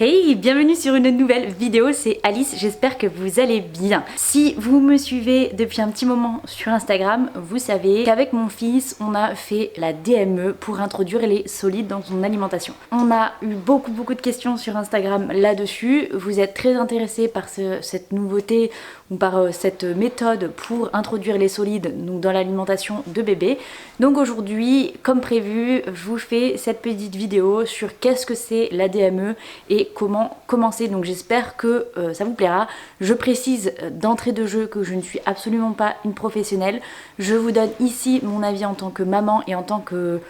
Hey, bienvenue sur une nouvelle vidéo, c'est Alice, j'espère que vous allez bien. Si vous me suivez depuis un petit moment sur Instagram, vous savez qu'avec mon fils, on a fait la DME pour introduire les solides dans son alimentation. On a eu beaucoup de questions sur Instagram là-dessus, vous êtes très intéressés par cette nouveauté ou par cette méthode pour introduire les solides dans l'alimentation de bébé. Donc aujourd'hui, comme prévu, je vous fais cette petite vidéo sur qu'est-ce que c'est la DME et comment commencer. Donc j'espère que ça vous plaira. Je précise d'entrée de jeu que je ne suis absolument pas une professionnelle. Je vous donne ici mon avis en tant que maman et en tant que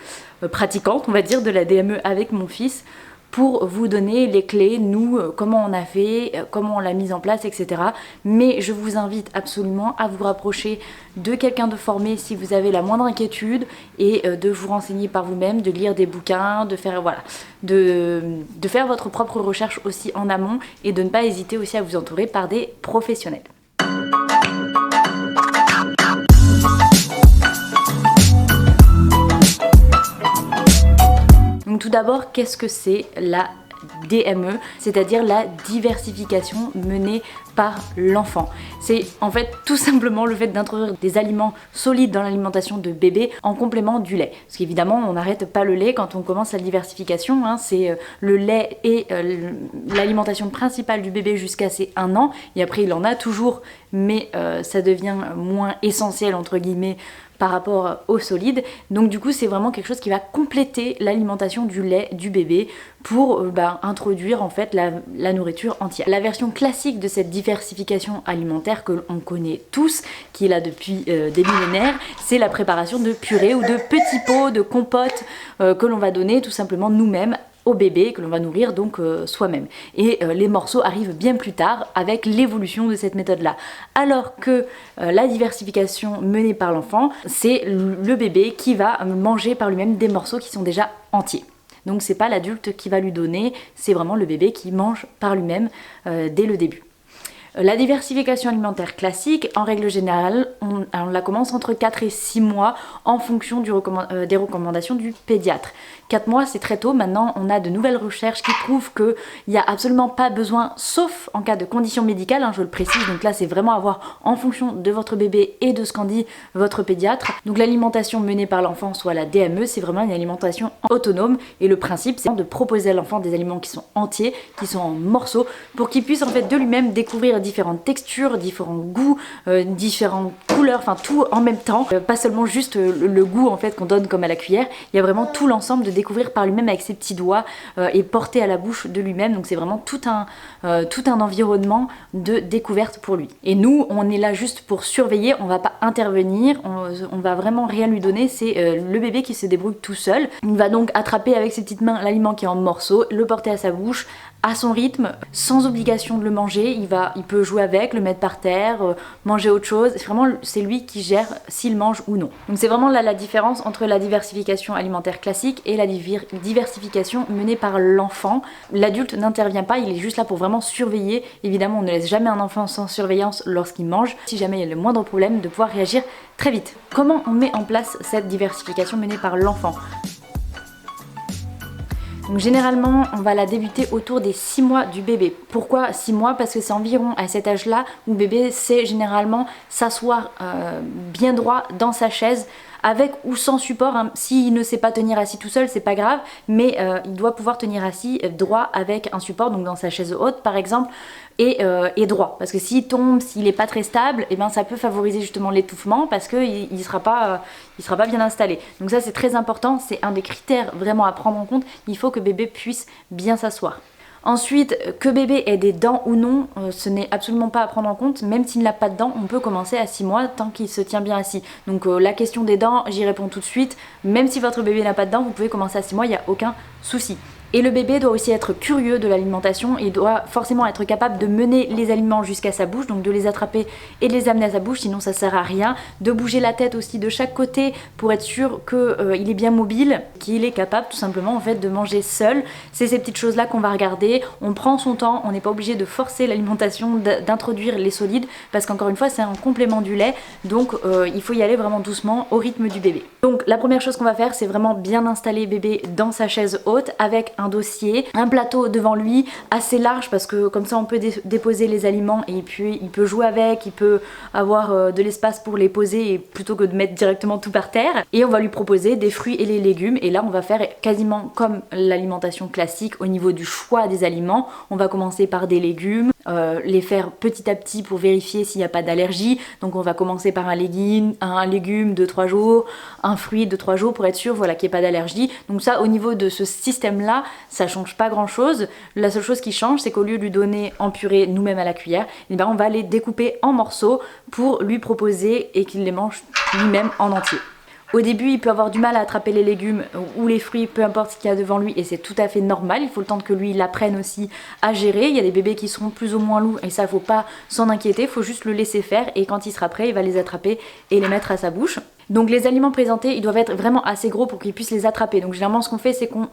pratiquante, on va dire, de la DME avec mon fils, pour vous donner les clés, nous, comment on a fait, comment on l'a mise en place, etc. Mais je vous invite absolument à vous rapprocher de quelqu'un de formé si vous avez la moindre inquiétude et de vous renseigner par vous-même, de lire des bouquins, de faire, voilà, de faire votre propre recherche aussi en amont et de ne pas hésiter aussi à vous entourer par des professionnels. Donc tout d'abord, qu'est-ce que c'est la DME, c'est-à-dire la diversification menée par l'enfant? C'est en fait tout simplement le fait d'introduire des aliments solides dans l'alimentation de bébé en complément du lait. Parce qu'évidemment, on n'arrête pas le lait quand on commence la diversification, hein. C'est le lait et l'alimentation principale du bébé jusqu'à ses 1 an, et après il en a toujours, mais ça devient moins essentiel entre guillemets par rapport aux solides. Donc du coup c'est vraiment quelque chose qui va compléter l'alimentation du lait du bébé pour introduire en fait la nourriture entière. La version classique de cette diversification alimentaire que l'on connaît tous, qui est là depuis des millénaires, c'est la préparation de purées ou de petits pots, de compotes que l'on va donner tout simplement nous-mêmes au bébé, que l'on va nourrir donc soi-même. Et les morceaux arrivent bien plus tard avec l'évolution de cette méthode-là. Alors que la diversification menée par l'enfant, c'est le bébé qui va manger par lui-même des morceaux qui sont déjà entiers. Donc c'est pas l'adulte qui va lui donner, c'est vraiment le bébé qui mange par lui-même dès le début. La diversification alimentaire classique, en règle générale, on la commence entre 4 et 6 mois en fonction des recommandations du pédiatre. 4 mois, c'est très tôt. Maintenant, on a de nouvelles recherches qui prouvent qu'il n'y a absolument pas besoin, sauf en cas de condition médicale, hein, je le précise. Donc là, c'est vraiment à voir en fonction de votre bébé et de ce qu'en dit votre pédiatre. Donc l'alimentation menée par l'enfant, soit la DME, c'est vraiment une alimentation autonome. Et le principe, c'est de proposer à l'enfant des aliments qui sont entiers, qui sont en morceaux, pour qu'il puisse en fait de lui-même découvrir différentes textures, différents goûts, différentes couleurs, enfin tout en même temps. Pas seulement juste le goût en fait qu'on donne comme à la cuillère, il y a vraiment tout l'ensemble de découvrir par lui-même avec ses petits doigts et porter à la bouche de lui-même. Donc c'est vraiment tout un environnement de découverte pour lui. Et nous, on est là juste pour surveiller, on va pas intervenir, on va vraiment rien lui donner, c'est le bébé qui se débrouille tout seul. Il va donc attraper avec ses petites mains l'aliment qui est en morceaux, le porter à sa bouche, à son rythme, sans obligation de le manger. Il peut jouer avec, le mettre par terre, manger autre chose. C'est lui qui gère s'il mange ou non. Donc c'est vraiment là la différence entre la diversification alimentaire classique et la diversification menée par l'enfant. L'adulte n'intervient pas, il est juste là pour vraiment surveiller. Évidemment, on ne laisse jamais un enfant sans surveillance lorsqu'il mange. Si jamais il y a le moindre problème, de pouvoir réagir très vite. Comment on met en place cette diversification menée par l'enfant ? Donc généralement, on va la débuter autour des 6 mois du bébé. Pourquoi 6 mois? Parce que c'est environ à cet âge-là où le bébé sait généralement s'asseoir bien droit dans sa chaise, avec ou sans support, hein. S'il ne sait pas tenir assis tout seul, c'est pas grave, mais il doit pouvoir tenir assis droit avec un support, donc dans sa chaise haute par exemple, et droit. Parce que s'il tombe, s'il n'est pas très stable, et ben ça peut favoriser justement l'étouffement parce qu'il sera pas bien installé. Donc ça c'est très important, c'est un des critères vraiment à prendre en compte. Il faut que bébé puisse bien s'asseoir. Ensuite, que bébé ait des dents ou non, ce n'est absolument pas à prendre en compte. Même s'il n'a pas de dents, on peut commencer à 6 mois tant qu'il se tient bien assis. Donc la question des dents, j'y réponds tout de suite. Même si votre bébé n'a pas de dents, vous pouvez commencer à 6 mois, il n'y a aucun souci. Et le bébé doit aussi être curieux de l'alimentation, il doit forcément être capable de mener les aliments jusqu'à sa bouche, donc de les attraper et de les amener à sa bouche, sinon ça sert à rien. De bouger la tête aussi de chaque côté pour être sûr qu'il est bien mobile, qu'il est capable tout simplement en fait de manger seul. C'est ces petites choses là qu'on va regarder, on prend son temps, on n'est pas obligé de forcer l'alimentation, d'introduire les solides, parce qu'encore une fois c'est un complément du lait, donc il faut y aller vraiment doucement au rythme du bébé. Donc la première chose qu'on va faire, c'est vraiment bien installer bébé dans sa chaise haute avec un un dossier, un plateau devant lui assez large parce que comme ça on peut déposer les aliments et puis il peut jouer avec, il peut avoir de l'espace pour les poser et plutôt que de mettre directement tout par terre. Et on va lui proposer des fruits et les légumes et là on va faire quasiment comme l'alimentation classique au niveau du choix des aliments. On va commencer par des légumes, les faire petit à petit pour vérifier s'il n'y a pas d'allergie. Donc on va commencer par un légume de 3 jours, un fruit de 3 jours pour être sûr voilà, qu'il n'y ait pas d'allergie. Donc ça au niveau de ce système là, ça change pas grand chose. La seule chose qui change c'est qu'au lieu de lui donner en purée nous-mêmes à la cuillère, eh ben, on va les découper en morceaux pour lui proposer et qu'il les mange lui-même en entier. Au début, il peut avoir du mal à attraper les légumes ou les fruits, peu importe ce qu'il y a devant lui, et c'est tout à fait normal. Il faut le temps que lui il apprenne aussi à gérer. Il y a des bébés qui seront plus ou moins lourds et ça, faut pas s'en inquiéter. Il faut juste le laisser faire et quand il sera prêt, il va les attraper et les mettre à sa bouche. Donc les aliments présentés, ils doivent être vraiment assez gros pour qu'il puisse les attraper. Donc généralement ce qu'on fait c'est qu'on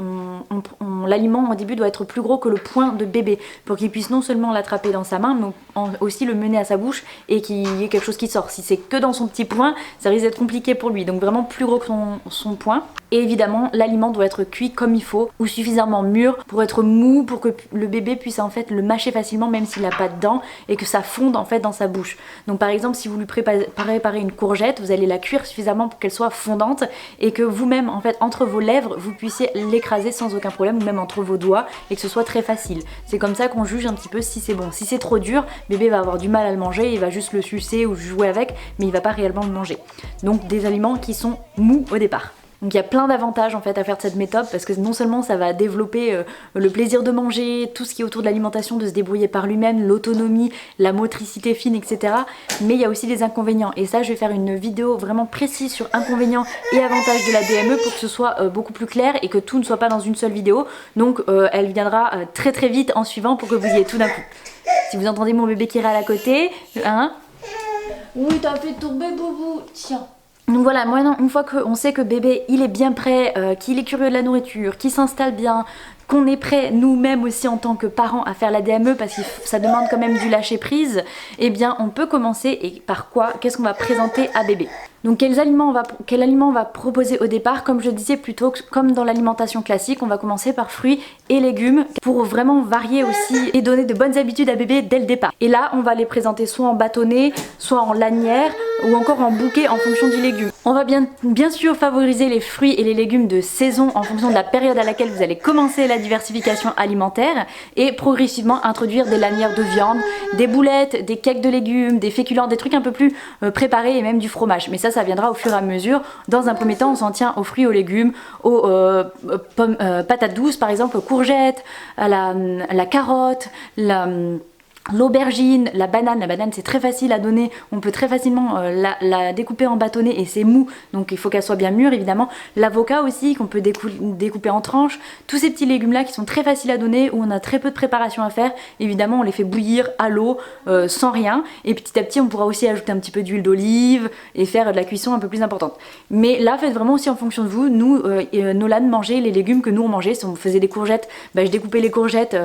l'aliment au début doit être plus gros que le poing de bébé pour qu'il puisse non seulement l'attraper dans sa main mais aussi le mener à sa bouche et qu'il y ait quelque chose qui sort. Si c'est que dans son petit poing, ça risque d'être compliqué pour lui. Donc vraiment plus gros que son poing. Et évidemment l'aliment doit être cuit comme il faut ou suffisamment mûr pour être mou pour que le bébé puisse en fait le mâcher facilement même s'il n'a pas de dents et que ça fonde en fait dans sa bouche. Donc par exemple si vous lui préparez une courgette, vous allez la cuire suffisamment pour qu'elle soit fondante et que vous-même en fait entre vos lèvres vous puissiez l'écraser sans aucun problème ou même entre vos doigts et que ce soit très facile. C'est comme ça qu'on juge un petit peu si c'est bon. Si c'est trop dur, bébé va avoir du mal à le manger, il va juste le sucer ou jouer avec mais il va pas réellement le manger. Donc des aliments qui sont mous au départ. Donc il y a plein d'avantages en fait à faire de cette méthode parce que non seulement ça va développer le plaisir de manger, tout ce qui est autour de l'alimentation, de se débrouiller par lui-même, l'autonomie, la motricité fine, etc. Mais il y a aussi des inconvénients et ça je vais faire une vidéo vraiment précise sur inconvénients et avantages de la DME pour que ce soit beaucoup plus clair et que tout ne soit pas dans une seule vidéo. Donc elle viendra très très vite en suivant pour que vous ayez tout d'un coup. Si vous entendez mon bébé qui râle à côté, hein? Oui t'as fait tomber boubou, tiens. Donc voilà, maintenant une fois qu'on sait que bébé il est bien prêt, qu'il est curieux de la nourriture, qu'il s'installe bien, qu'on est prêt nous-mêmes aussi en tant que parents à faire la DME parce que ça demande quand même du lâcher prise, eh bien on peut commencer et par quoi, qu'est-ce qu'on va présenter à bébé. Donc quel aliment on va proposer au départ? Comme je disais plutôt, comme dans l'alimentation classique, on va commencer par fruits et légumes pour vraiment varier aussi et donner de bonnes habitudes à bébé dès le départ. Et là on va les présenter soit en bâtonnet, soit en lanière ou encore en bouquet en fonction du légume. On va bien sûr favoriser les fruits et les légumes de saison en fonction de la période à laquelle vous allez commencer la diversification alimentaire et progressivement introduire des lanières de viande, des boulettes, des cakes de légumes, des féculents, des trucs un peu plus préparés et même du fromage. Mais ça viendra au fur et à mesure. Dans un premier temps on s'en tient aux fruits, aux légumes, aux patates douces par exemple, aux courgettes, à la carotte, l'aubergine, la banane c'est très facile à donner, on peut très facilement la découper en bâtonnet et c'est mou donc il faut qu'elle soit bien mûre évidemment. L'avocat aussi qu'on peut découper en tranches, tous ces petits légumes là qui sont très faciles à donner où on a très peu de préparation à faire, évidemment on les fait bouillir à l'eau sans rien et petit à petit on pourra aussi ajouter un petit peu d'huile d'olive et faire de la cuisson un peu plus importante. Mais là faites vraiment aussi en fonction de vous. Nous, Nolan mangeait les légumes que nous on mangeait. Si on faisait des courgettes, je découpais les courgettes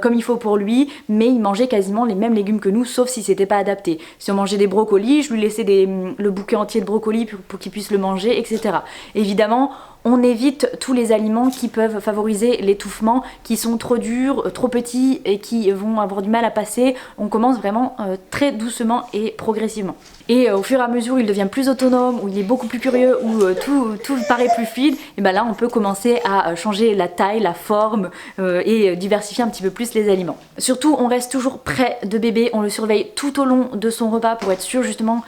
comme il faut pour lui, mais il mangeait quasiment les mêmes légumes que nous sauf si c'était pas adapté. Si on mangeait des brocolis, je lui laissais le bouquet entier de brocolis pour qu'il puisse le manger, etc. Évidemment on évite tous les aliments qui peuvent favoriser l'étouffement, qui sont trop durs, trop petits et qui vont avoir du mal à passer. On commence vraiment très doucement et progressivement. Et au fur et à mesure où il devient plus autonome, où il est beaucoup plus curieux, où tout paraît plus fluide, et ben là on peut commencer à changer la taille, la forme et diversifier un petit peu plus les aliments. Surtout on reste toujours près de bébé, on le surveille tout au long de son repas pour être sûr justement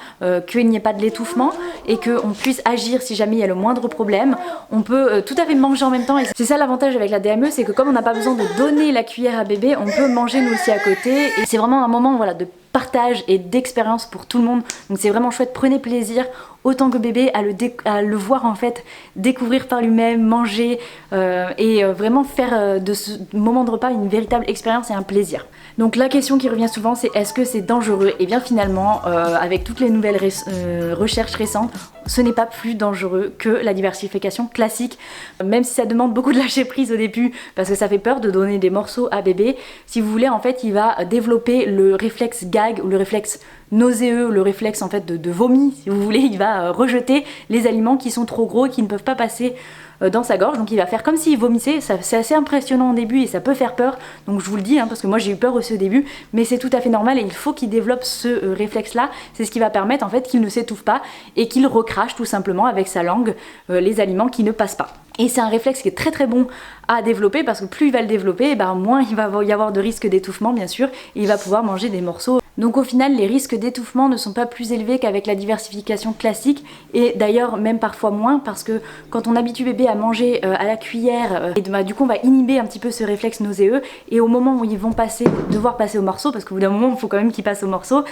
qu'il n'y ait pas de l'étouffement et qu'on puisse agir si jamais il y a le moindre problème. On peut tout à fait manger en même temps et c'est ça l'avantage avec la DME, c'est que comme on n'a pas besoin de donner la cuillère à bébé, on peut manger nous aussi à côté et c'est vraiment un moment voilà, de partage et d'expérience pour tout le monde. Donc c'est vraiment chouette, prenez plaisir autant que bébé à le voir en fait découvrir par lui-même, manger et vraiment faire de ce moment de repas une véritable expérience et un plaisir. Donc la question qui revient souvent c'est est-ce que c'est dangereux? Et bien finalement avec toutes les nouvelles recherches récentes, ce n'est pas plus dangereux que la diversification classique, même si ça demande beaucoup de lâcher prise au début parce que ça fait peur de donner des morceaux à bébé. Si vous voulez en fait il va développer le réflexe gag ou le réflexe nauséeux, le réflexe en fait de vomi si vous voulez, il va rejeter les aliments qui sont trop gros, qui ne peuvent pas passer dans sa gorge, donc il va faire comme s'il vomissait. C'est assez impressionnant au début et ça peut faire peur, donc je vous le dis, parce que moi j'ai eu peur aussi au début, mais c'est tout à fait normal et il faut qu'il développe ce réflexe là. C'est ce qui va permettre en fait qu'il ne s'étouffe pas et qu'il recrache tout simplement avec sa langue les aliments qui ne passent pas. Et c'est un réflexe qui est très bon à développer, parce que plus il va le développer, moins il va y avoir de risque d'étouffement bien sûr, et il va pouvoir manger des morceaux. Donc au final, les risques d'étouffement ne sont pas plus élevés qu'avec la diversification classique, et d'ailleurs même parfois moins, parce que quand on habitue bébé à manger à la cuillère, du coup on va inhiber un petit peu ce réflexe nauséeux, et au moment où ils vont devoir passer au morceau, parce qu'au bout d'un moment il faut quand même qu'ils passent au morceau,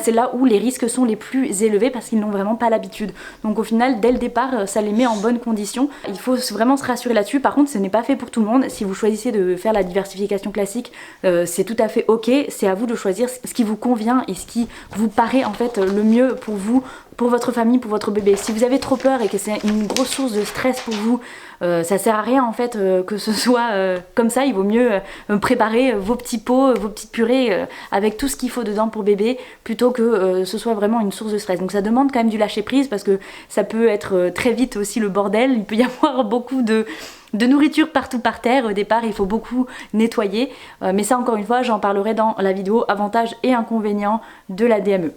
c'est là où les risques sont les plus élevés parce qu'ils n'ont vraiment pas l'habitude. Donc au final, dès le départ, ça les met en bonne condition. Il faut vraiment se rassurer là-dessus. Par contre, ce n'est pas fait pour tout le monde. Si vous choisissez de faire la diversification classique, c'est tout à fait ok. C'est à vous de choisir ce qui vous convient et ce qui vous paraît en fait le mieux pour vous, pour votre famille, pour votre bébé. Si vous avez trop peur et que c'est une grosse source de stress pour vous, ça sert à rien en fait que ce soit comme ça. Il vaut mieux préparer vos petits pots, vos petites purées avec tout ce qu'il faut dedans pour bébé, plutôt que ce soit vraiment une source de stress. Donc ça demande quand même du lâcher prise, parce que ça peut être très vite aussi le bordel. Il peut y avoir beaucoup de nourriture partout par terre. Au départ il faut beaucoup nettoyer, mais ça encore une fois j'en parlerai dans la vidéo avantages et inconvénients de la DME.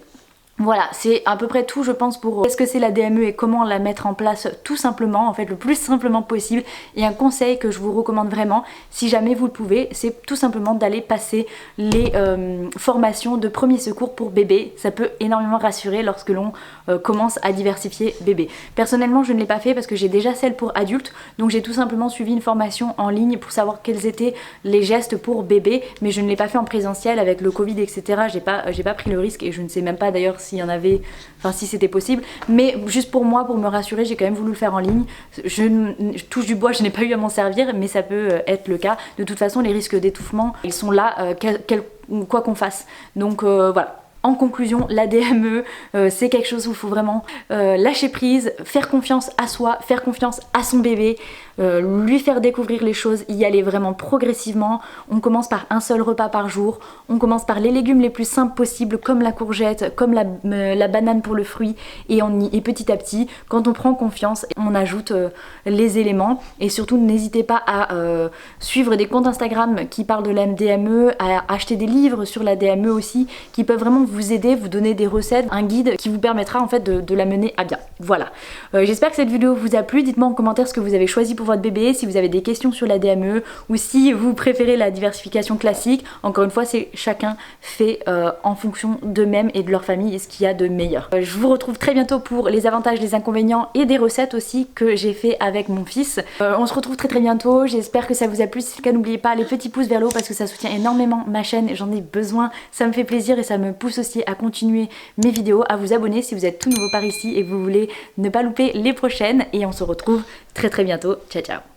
Voilà, c'est à peu près tout je pense pour qu'est-ce que c'est la DME et comment la mettre en place tout simplement, en fait le plus simplement possible. Et un conseil que je vous recommande vraiment, si jamais vous le pouvez, c'est tout simplement d'aller passer les formations de premier secours pour bébé. Ça peut énormément rassurer lorsque l'on commence à diversifier bébé. Personnellement je ne l'ai pas fait parce que j'ai déjà celle pour adultes, donc j'ai tout simplement suivi une formation en ligne pour savoir quels étaient les gestes pour bébé, mais je ne l'ai pas fait en présentiel avec le Covid etc. J'ai pas pris le risque et je ne sais même pas d'ailleurs s'il y en avait, enfin si c'était possible, mais juste pour moi, pour me rassurer, j'ai quand même voulu le faire en ligne. Je touche du bois, je n'ai pas eu à m'en servir, mais ça peut être le cas. De toute façon les risques d'étouffement ils sont là quoi qu'on fasse, donc voilà. En conclusion, la DME, c'est quelque chose où il faut vraiment lâcher prise, faire confiance à soi, faire confiance à son bébé, lui faire découvrir les choses, y aller vraiment progressivement. On commence par un seul repas par jour, on commence par les légumes les plus simples possibles, comme la courgette, comme la banane pour le fruit, et petit à petit, quand on prend confiance, on ajoute les éléments. Et surtout, n'hésitez pas à suivre des comptes Instagram qui parlent de la DME, à acheter des livres sur la DME aussi, qui peuvent vraiment vous aider, vous donner des recettes, un guide qui vous permettra en fait de la mener à bien. Voilà, j'espère que cette vidéo vous a plu. Dites-moi en commentaire ce que vous avez choisi pour votre bébé, si vous avez des questions sur la DME ou si vous préférez la diversification classique. Encore une fois, c'est chacun fait en fonction d'eux-mêmes et de leur famille et ce qu'il y a de meilleur. Je vous retrouve très bientôt pour les avantages, les inconvénients et des recettes aussi que j'ai fait avec mon fils. On se retrouve très bientôt, j'espère que ça vous a plu. Si c'est le cas, n'oubliez pas les petits pouces vers le haut parce que ça soutient énormément ma chaîne, j'en ai besoin, ça me fait plaisir et ça me pousse aussi à continuer mes vidéos, à vous abonner si vous êtes tout nouveau par ici et que vous voulez ne pas louper les prochaines, et on se retrouve très bientôt. Ciao ciao.